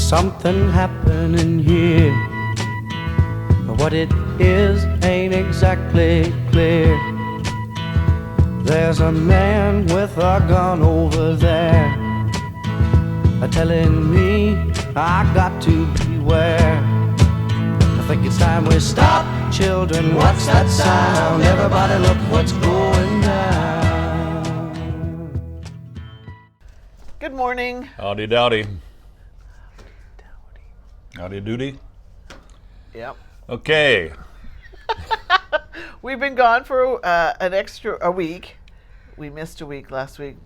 something happening here, but what it is ain't exactly clear. There's a man with a gun over there, telling me I got to beware. I think it's time we stop, children. What's that sound? Everybody look what's going down. Good morning. Howdy dowdy. Howdy doody. Yep. Okay. We've been gone for a week. We missed a week last week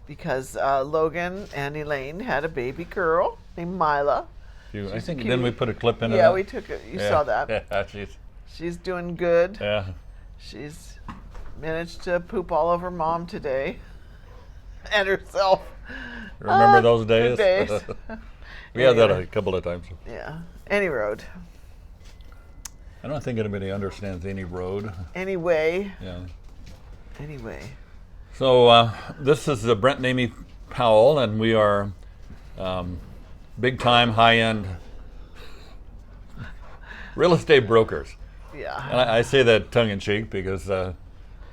because Logan and Elaine had a baby girl named Mila. I think then we put a clip in. Yeah, we took it. You saw that. Yeah, She's doing good. yeah. She's managed to poop all over Mom today and herself. Remember those days? Good days. We had that a couple of times. Yeah. Any road. I don't think anybody understands any road. Anyway. Yeah. Anyway. So this is Brent and Amy Powell, and we are big-time, high-end real estate brokers. Yeah. And I say that tongue-in-cheek because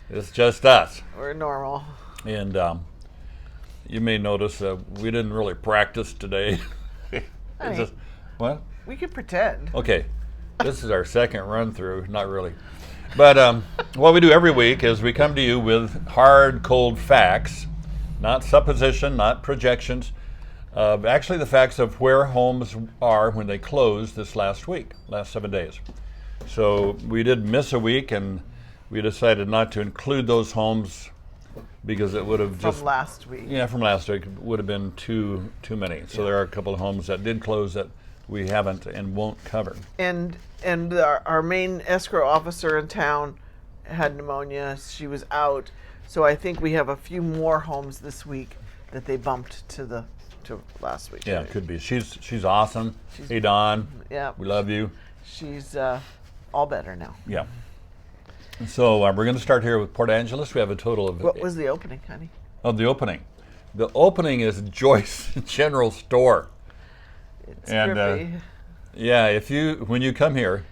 it's just us. We're normal. And you may notice we didn't really practice today. It's just, what? We could pretend. Okay, this is our second run through, not really. But what we do every week is we come to you with hard, cold facts, not supposition, not projections, actually the facts of where homes are when they closed this last 7 days. So we did miss a week, and we decided not to include those homes because it would have From last week. Yeah, from last week would have been too many. So there are a couple of homes that did close that we haven't and won't cover. And our main escrow officer in town had pneumonia. She was out. So I think we have a few more homes this week that they bumped to last week. Yeah, it could be. She's awesome. Hey, Don. Yeah. We love you. She's all better now. Yeah. So we're going to start here with Port Angeles. We have a total of... What was the opening, honey? Oh, the opening. The opening is Joyce General Store. It's And, trippy. Yeah, when you come here...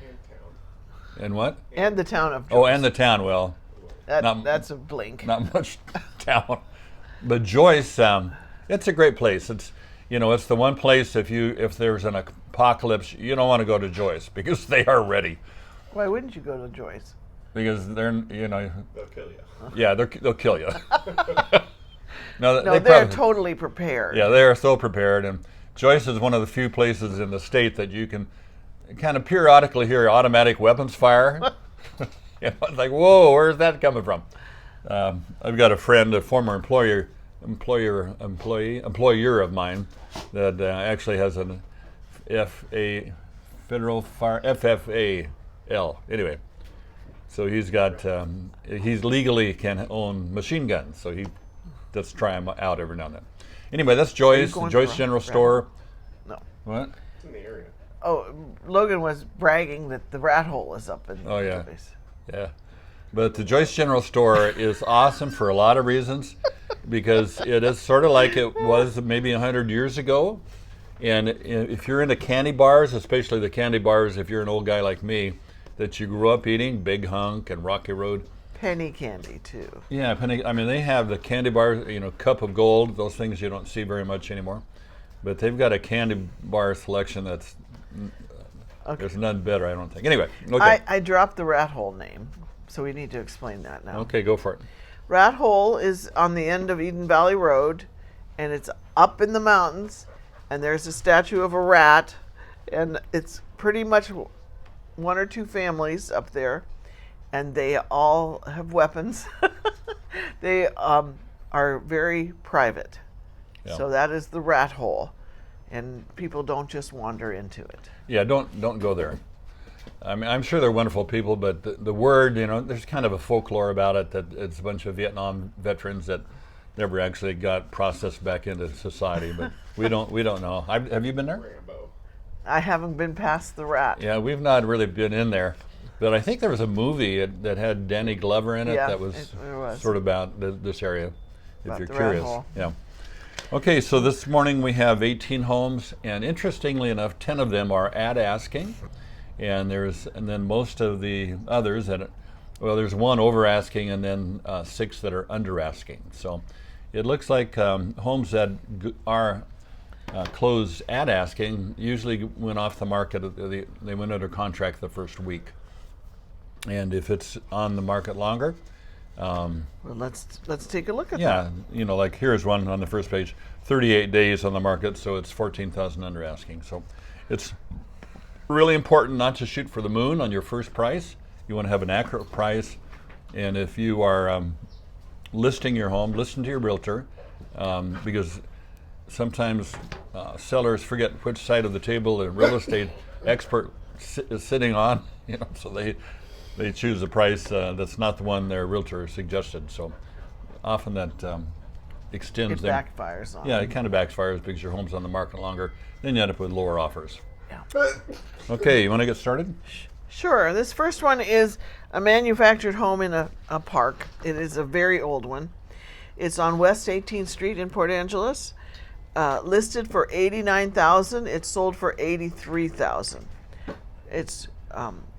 And what? And the town of Joyce. Oh, and the town. Well, that's a blink. not much town. But Joyce, it's a great place. It's the one place if there's an apocalypse, you don't want to go to Joyce because they are ready. Why wouldn't you go to Joyce? Because they'll kill you. Yeah, they'll kill you. No, they're totally prepared. Yeah, they are so prepared. And Joyce is one of the few places in the state that you can kind of periodically hear automatic weapons fire. It's like, whoa, where's that coming from? I've got a friend, a former employer of mine that actually has an federal fire, FFAL. Anyway. So he's got, he's legally can own machine guns, so he does try them out every now and then. Anyway, that's Joyce, Joyce General Store. No. What? It's in the area. Oh, Logan was bragging that the rat hole is up in Oh, yeah. Joyce. Yeah. But the Joyce General Store is awesome for a lot of reasons because it is sort of like it was maybe 100 years ago. And if you're into candy bars, especially the candy bars, if you're an old guy like me, that you grew up eating, Big Hunk and Rocky Road. Penny candy, too. Yeah, penny. I mean, they have the candy bars, Cup of Gold, those things you don't see very much anymore. But they've got a candy bar selection that's, there's none better, I don't think. Anyway, okay. I dropped the rat hole name, so we need to explain that now. Okay, go for it. Rat hole is on the end of Eden Valley Road, and it's up in the mountains, and there's a statue of a rat, and it's pretty much one or two families up there, and they all have weapons. They are very private. Yeah. So that is the rat hole, and people don't just wander into it. Yeah, don't go there. I mean, I'm sure they're wonderful people, but the word, there's kind of a folklore about it that it's a bunch of Vietnam veterans that never actually got processed back into society. But we don't know. Have you been there? Rambo. I haven't been past the rat. Yeah, we've not really been in there. But I think there was a movie that had Danny Glover in it Yeah, that was, there was. sort of about this area, if About you're the rat curious. hole. Yeah. Okay, so this morning we have 18 homes, and interestingly enough, 10 of them are at asking, and then most of the others that, well, there's one over asking, and then 6 that are under asking. So it looks like homes that are closed at asking usually went off the market. They went under contract the first week, and if it's on the market longer. Well, let's take a look at that. Yeah, you know, like here's one on the first page, 38 days on the market, so it's 14,000 under asking. So it's really important not to shoot for the moon on your first price. You want to have an accurate price, and if you are listing your home, listen to your realtor, because sometimes sellers forget which side of the table the real estate expert is sitting on, you know, so they choose a price that's not the one their realtor suggested. So often that extends. It backfires on Yeah, them. it kind of backfires because your home's on the market longer. Then you end up with lower offers. Yeah. Okay, you want to get started? Sure. This first one is a manufactured home in a park. It is a very old one. It's on West 18th Street in Port Angeles. Listed for $89,000. It's sold for $83,000. It's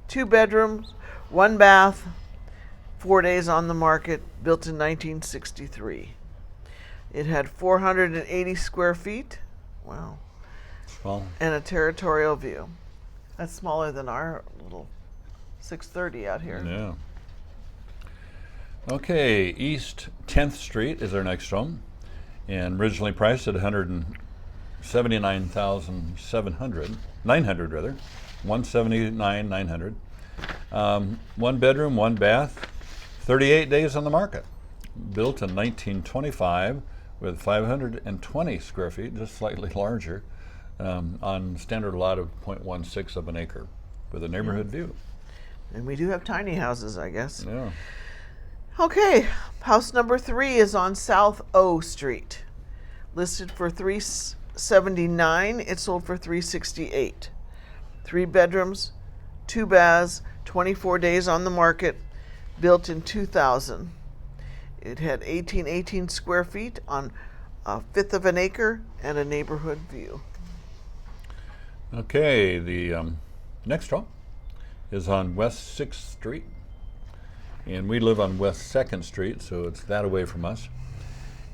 2 bedrooms, 1 bath, 4 days on the market, built in 1963. It had 480 square feet. Wow. Well, And a territorial view. That's smaller than our little 630 out here. yeah. Okay, East 10th Street is our next home, and originally priced at $179,900 rather, $179,900. 1 bedroom, 1 bath, 38 days on the market. Built in 1925 with 520 square feet, just slightly larger, on standard lot of 0.16 of an acre with a neighborhood view. And we do have tiny houses, I guess. Yeah. Okay, house number 3 is on South O Street. Listed for $379. It sold for $368. 3 bedrooms, 2 baths, 24 days on the market, built in 2000. It had 18 square feet on a fifth of an acre and a neighborhood view. Okay, the next home is on West 6th Street, and we live on West 2nd Street, so it's that away from us.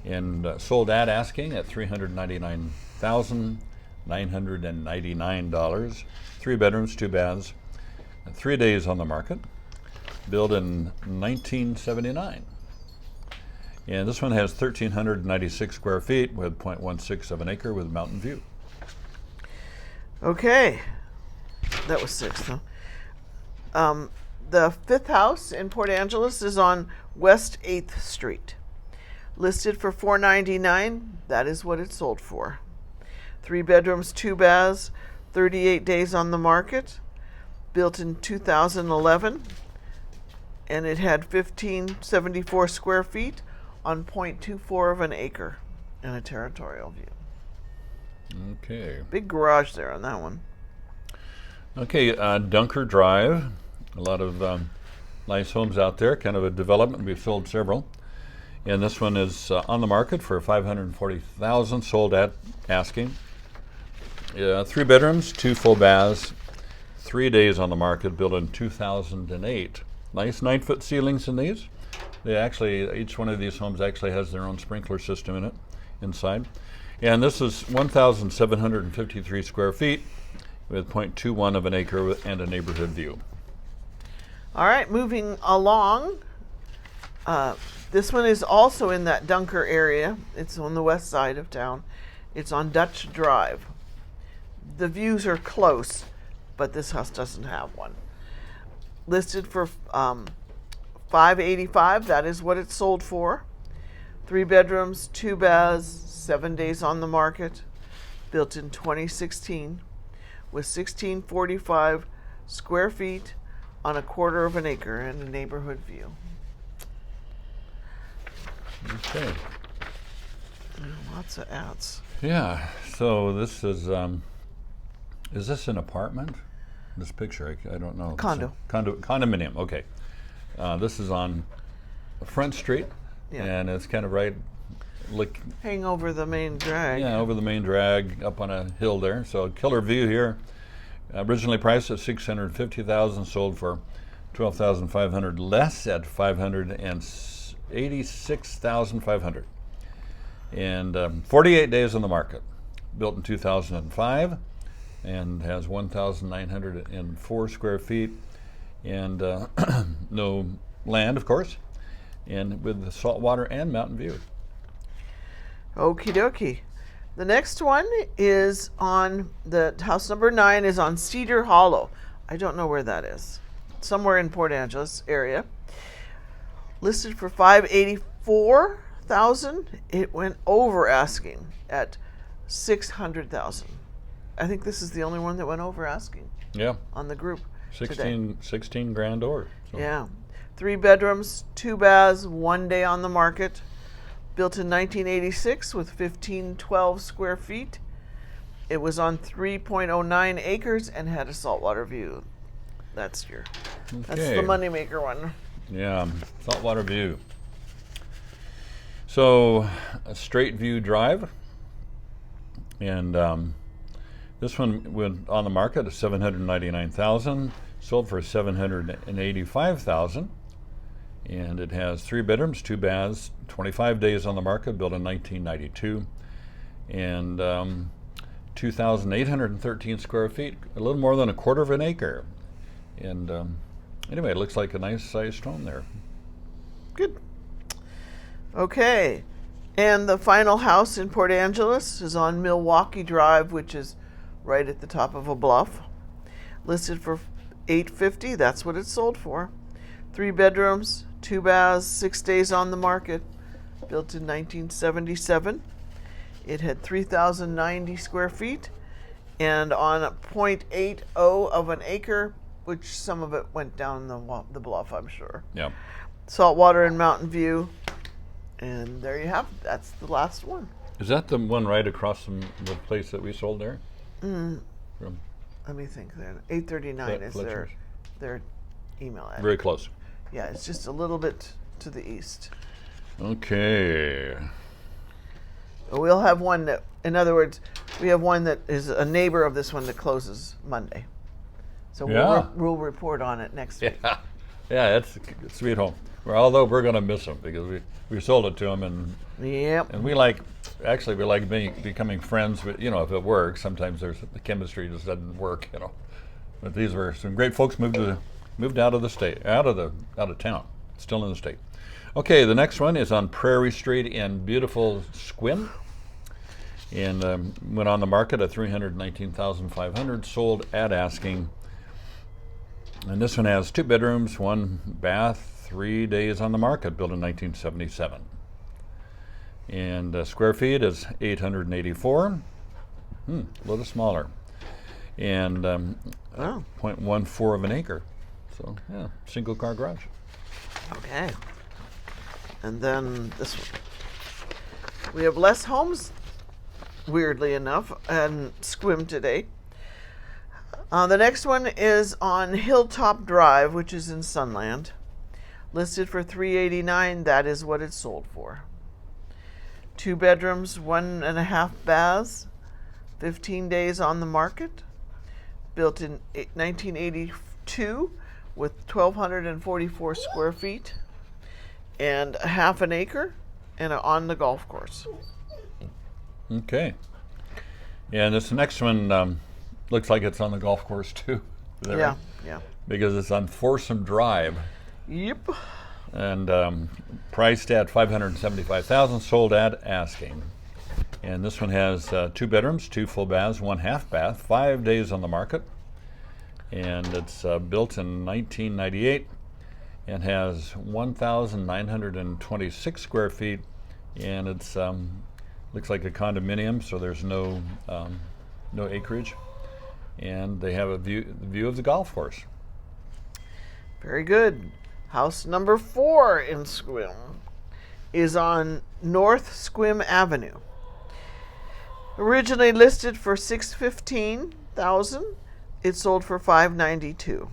And sold at asking at $399,999. 3 bedrooms, 2 baths, and 3 days on the market. Built in 1979. And this one has 1,396 square feet with 0.16 of an acre with mountain view. Okay, that was 6, though. The 5th house in Port Angeles is on West 8th Street. Listed for $499. That is what it sold for. 3 bedrooms, 2 baths, 38 days on the market. Built in 2011. And it had 1,574 square feet on 0.24 of an acre and a territorial view. Okay. Big garage there on that one. Okay, Dunker Drive. A lot of nice homes out there, kind of a development. We've sold several. And this one is on the market for $540,000, sold at asking. 3 bedrooms, 2 full baths, 3 days on the market, built in 2008. Nice 9-foot ceilings in these. Each one of these homes actually has their own sprinkler system in it, inside. And this is 1,753 square feet with 0.21 of an acre and a neighborhood view. All right, moving along. This one is also in that Dunker area. It's on the west side of town. It's on Dutch Drive. The views are close, but this house doesn't have one. Listed for $585. That is what it sold for. 3 bedrooms, 2 baths, 7 days on the market. Built in 2016 with 1,645 square feet on a quarter of an acre and a neighborhood view. Okay. Lots of ads. Yeah, so this is this an apartment? This picture, I don't know. Condo. Condominium, okay. This is on Front Street, Yeah. and it's kind of right look, Hang over the main drag. yeah, over the main drag up on a hill there. So killer view here. Originally priced at $650,000, sold for $12,500 less at $586,500. And 48 days on the market. Built in 2005 and has 1,904 square feet and no land, of course, and with the saltwater and mountain view. Okie dokie. The next one is on the house number 9 is on Cedar Hollow. I don't know where that is. Somewhere in Port Angeles area. Listed for $584,000. It went over asking at $600,000. I think this is the only one that went over asking. Yeah. On the group. 16 grand over. So. Yeah. 3 bedrooms, 2 baths, 1 day on the market. Built in 1986 with 1512 square feet. It was on 3.09 acres and had a saltwater view. That's the moneymaker one. Yeah, saltwater view. So, a straight view drive. And this one went on the market at $799,000, sold for $785,000. And it has 3 bedrooms, 2 baths, 25 days on the market, built in 1992, and 2,813 square feet, a little more than a quarter of an acre. And anyway, it looks like a nice sized home there. Good. Okay. And the final house in Port Angeles is on Milwaukee Drive, which is right at the top of a bluff. Listed for $850,000. That's what it's sold for. 3 bedrooms, 2 baths, 6 days on the market. Built in 1977. It had 3,090 square feet and on a 0.80 of an acre, which some of it went down the bluff, I'm sure. Yeah. Saltwater and mountain view. And there you have it. That's the last one. Is that the one right across from the place that we sold there? From Let me think then. 839 is their email address. very close. Yeah, it's just a little bit to the east. Okay. We'll have one that, in other words, we have one that is a neighbor of this one that closes Monday. So Yeah. we'll report on it next week. Yeah, it's a sweet home. Well, although we're going to miss them because we sold it to them and Yep. we like becoming friends with, if it works. Sometimes the chemistry just doesn't work, But these were some great folks moved out of the state, out of town, still in the state. Okay, the next one is on Prairie Street in beautiful Sequim, and went on the market at $319,500, sold at asking. And this one has 2 bedrooms, 1 bath, 3 days on the market, built in 1977. And square feet is 884, a little smaller, and 0.14 of an acre. So, yeah, single car garage. Okay. And then this one. We have less homes, weirdly enough, and Sequim today. The next one is on Hilltop Drive, which is in Sunland. Listed for $389,000. That is what it's sold for. 2 bedrooms, 1.5 baths, 15 days on the market. Built in 1982 with 1,244 square feet and a half an acre and on the golf course. Okay. Yeah, and this next one looks like it's on the golf course too. Yeah. Because it's on Foursome Drive. Yep. And priced at $575,000, sold at asking. And this one has 2 bedrooms, 2 full baths, 1 half bath, 5 days on the market. And it's built in 1998 and has 1,926 square feet. And it's looks like a condominium, so there's no acreage. And they have the view of the golf course. Very good. House number 4 in Sequim is on North Sequim Avenue. Originally listed for $615,000, it sold for $592,000.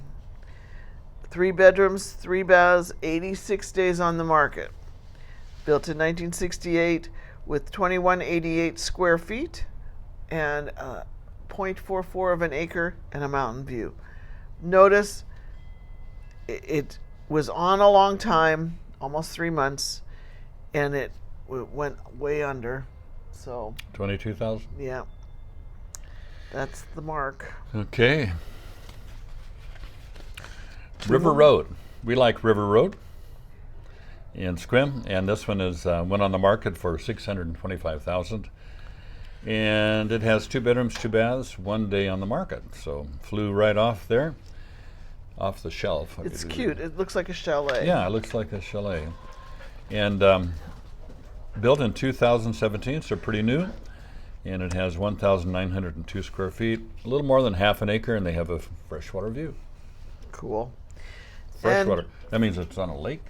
3 bedrooms, 3 baths, 86 days on the market. Built in 1968 with 2188 square feet and 0.44 of an acre and a mountain view. Notice it was on a long time, almost 3 months, and it went way under. So 22,000. yeah, that's the mark. Okay. River Road. We like River Road in Sequim, and this one is went on the market for $625,000, and it has 2 bedrooms, 2 baths, 1 day on the market. So flew right off there, off the shelf. It's cute. It looks like a chalet. Yeah, it looks like a chalet, and built in 2017, so pretty new. And it has 1,902 square feet, a little more than half an acre, and they have a freshwater view. Cool. Freshwater. That means it's on a lake?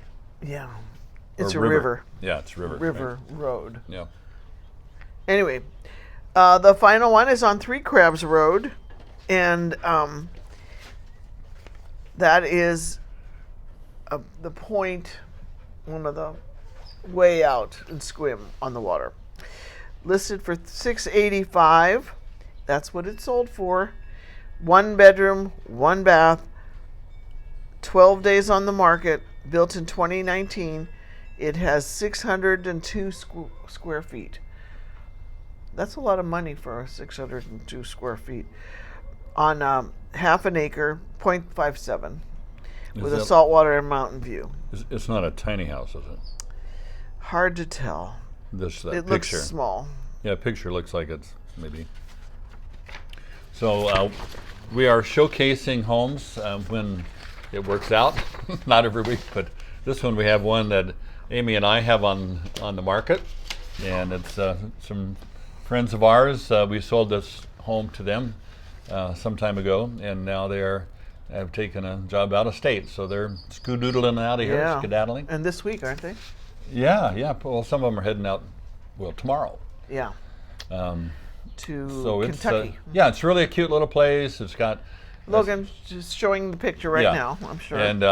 Yeah. Or It's a river. Yeah, it's a river. River right? Road. Yeah. Anyway, the final one is on Three Crabs Road, and that is the point, one of the way out in Sequim on the water. Listed for $685. That's what it sold for. 1 bedroom, 1 bath, 12 days on the market, built in 2019. It has 602 square feet. That's a lot of money for 602 square feet on half an acre, 0.57, with a saltwater and mountain view. It's not a tiny house, is it? Hard to tell. This It picture. looks small. Yeah, picture looks like it's maybe. So we are showcasing homes when it works out. Not every week, but this one we have one that Amy and I have on the market, and it's some friends of ours. We sold this home to them some time ago, and now have taken a job out of state, so they're skedaddling out of here, Yeah. skedaddling. And this week, aren't they? Yeah. Well, some of them are heading out. Well, tomorrow. Yeah. To So it's Kentucky. it's really a cute little place. It's got Logan's just showing the picture right Yeah. now, I'm sure. and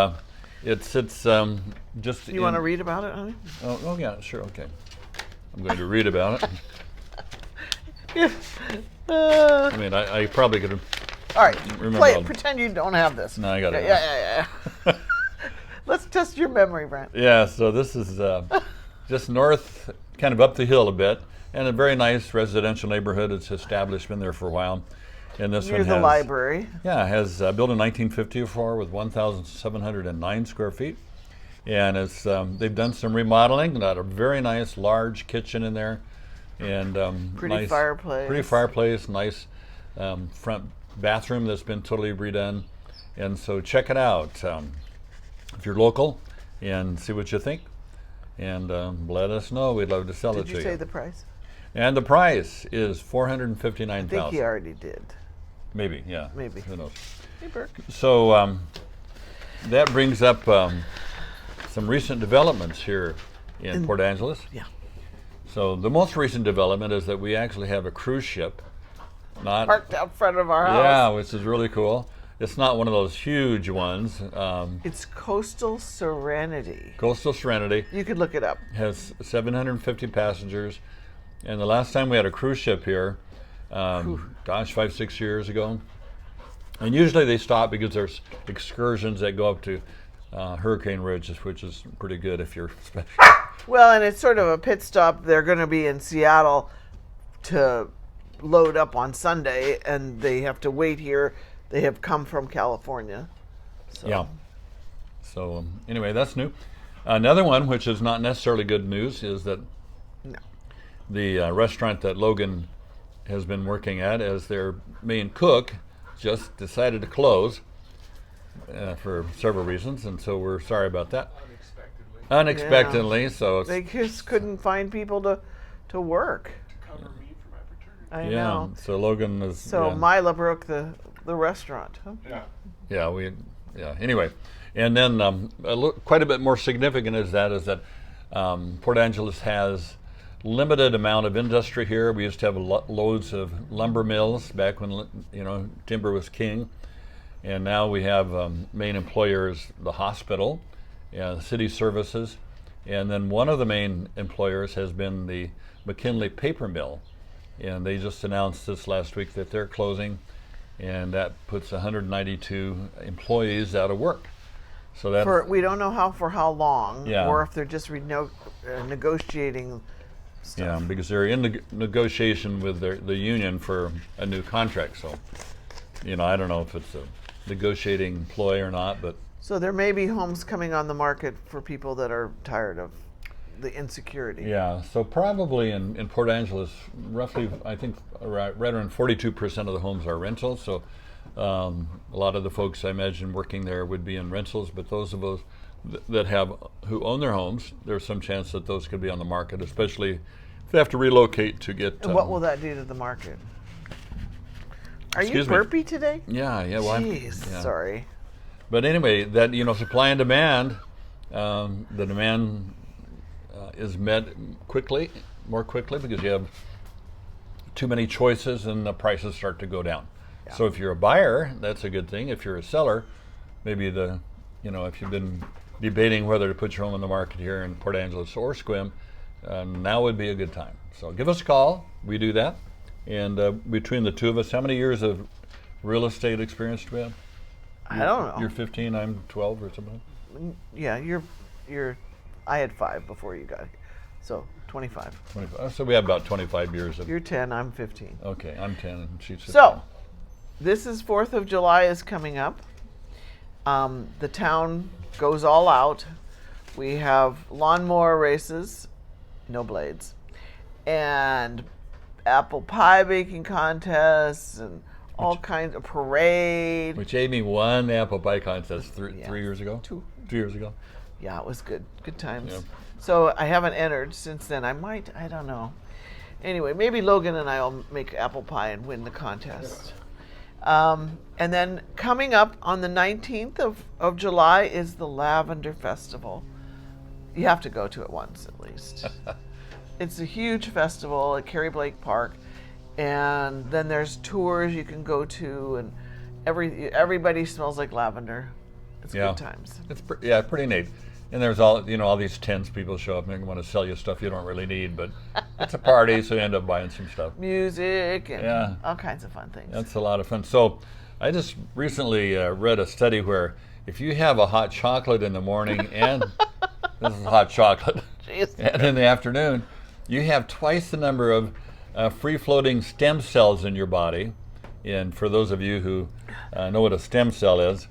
it's just. You want to read about it, honey? Oh yeah, sure, okay. I'm going to read about it. I mean, I probably could have. All right, Remember play all- it. Pretend you don't have this. No, I got it. Yeah. Let's test your memory, Brent. Yeah, so this is just north, kind of up the hill a bit, and a very nice residential neighborhood. It's established, been there for a while. And this Near one the has, library. Yeah, has built in 1954 with 1,709 square feet. And it's they've done some remodeling, got a very nice large kitchen in there, and Pretty nice, fireplace. Pretty fireplace, nice front bathroom that's been totally redone. And so check it out if you're local, and see what you think. And let us know. We'd love to sell it Did to you you. say the price? And the price is I $459,000. think he already did. Maybe, yeah. Maybe. Who knows? Hey, Burke. So that brings up some recent developments here in Port Angeles. Yeah. So the most recent development is that we actually have a cruise ship. Not Parked out front of our house. Yeah, which is really cool. It's not one of those huge ones. It's Coastal Serenity. Coastal Serenity You could look it up. has 750 passengers, and the last time we had a cruise ship here, 5-6 years ago, and usually they stop because there's excursions that go up to Hurricane Ridge, which is pretty good if you're special. Well, and it's sort of a pit stop. They're going to be in Seattle to load up on Sunday, and they have to wait here. They have come from California. So. Yeah. So anyway, that's new. Another one, which is not necessarily good news, is that No. the restaurant that Logan has been working at as their main cook just decided to close for several reasons, and so we're sorry about that. Unexpectedly, so They just couldn't find people to work. Cover me for my paternity. I yeah. know. So Logan is So yeah. Mila broke the restaurant. Huh? Yeah. Anyway, and then quite a bit more significant is that Port Angeles has limited amount of industry here. We used to have loads of lumber mills back when timber was king, and now we have main employers the hospital, city services, And then one of the main employers has been the McKinley Paper Mill, and they just announced this last week that they're closing, and that puts 192 employees out of work. So that We don't know for how long, Yeah. or if they're just negotiating stuff. yeah, because they're in negotiation with the union for a new contract. So, I don't know if it's a negotiating employee or not, but So there may be homes coming on the market for people that are tired of the insecurity. yeah. So probably in Port Angeles, roughly, I think right around 42% of the homes are rentals. So a lot of the folks I imagine working there would be in rentals, but those of us who own their homes, there's some chance that those could be on the market, especially if they have to relocate to get. And what will that do to the market? Are you Excuse me. burpy today? Yeah, yeah. Well, Jeez, yeah. sorry. But anyway, that supply and demand, the demand is met more quickly because you have too many choices and the prices start to go down. Yeah. So if you're a buyer, that's a good thing. If you're a seller, maybe if you've been debating whether to put your home on the market here in Port Angeles or Sequim, now would be a good time. So give us a call. We do that. And between the two of us, how many years of real estate experience do we have? I don't know. You're 15, I'm 12 or something. Yeah, you're. I had 5 before you got here, so 25. 25. So we have about 25 years of. You're 10. I'm 15. Okay, I'm 10 and she's 15. So, this is 4th of July is coming up. The town goes all out. We have lawnmower races, no blades, and apple pie baking contests, and all kinds of parade. Which Amy won the apple pie contest Yeah. 3 years ago. 2 years ago. Yeah, it was good times. Yeah. So I haven't entered since then. I don't know. Anyway, maybe Logan and I will make apple pie and win the contest. And then coming up on the 19th of July is the Lavender Festival. You have to go to it once at least. It's a huge festival at Carrie Blake Park. And then there's tours you can go to, and everybody smells like lavender. It's Yeah. good times. It's pretty neat. And there's all these tents. People show up and they want to sell you stuff you don't really need, but it's a party, so you end up buying some stuff. Music and Yeah. all kinds of fun things. That's a lot of fun. So I just recently read a study where if you have a hot chocolate in the morning and this is hot chocolate, Jeez. and in the afternoon, you have twice the number of free-floating stem cells in your body. And for those of you who know what a stem cell is,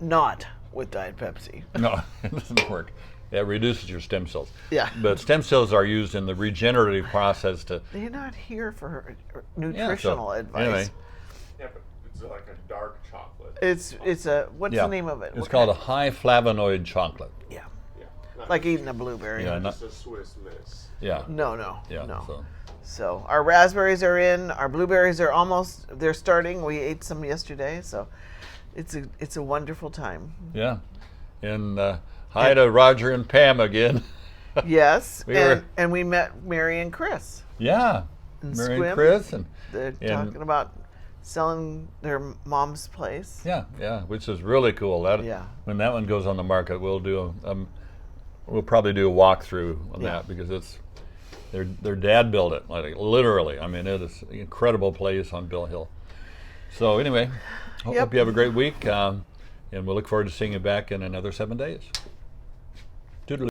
Not with Diet Pepsi. no, it doesn't work. It reduces your stem cells. Yeah. But stem cells are used in the regenerative process to. They're not here for Yeah, nutritional so, advice. Anyway, Yeah, but it's like a dark chocolate. It's a what's yeah. the name of it? It's What called a kind- high flavonoid chocolate. Yeah, Yeah. Not like eating a blueberry. Yeah, just a Swiss Miss. Yeah. No. Yeah. So. So our raspberries are in. Our blueberries are they're starting. We ate some yesterday, so it's a wonderful time. yeah, and hi to Roger and Pam again. Yes, We were- and we met Mary and Chris. Yeah, And Mary Sequim. and Chris and They're And- talking about selling their mom's place. yeah, which is really cool. That Yeah. when that one goes on the market, we'll do we'll probably do a walkthrough on Yeah. that because it's their dad built it, like literally. I mean, it is an incredible place on Bill Hill. So anyway, Yep. hope you have a great week, and we'll look forward to seeing you back in another 7 days.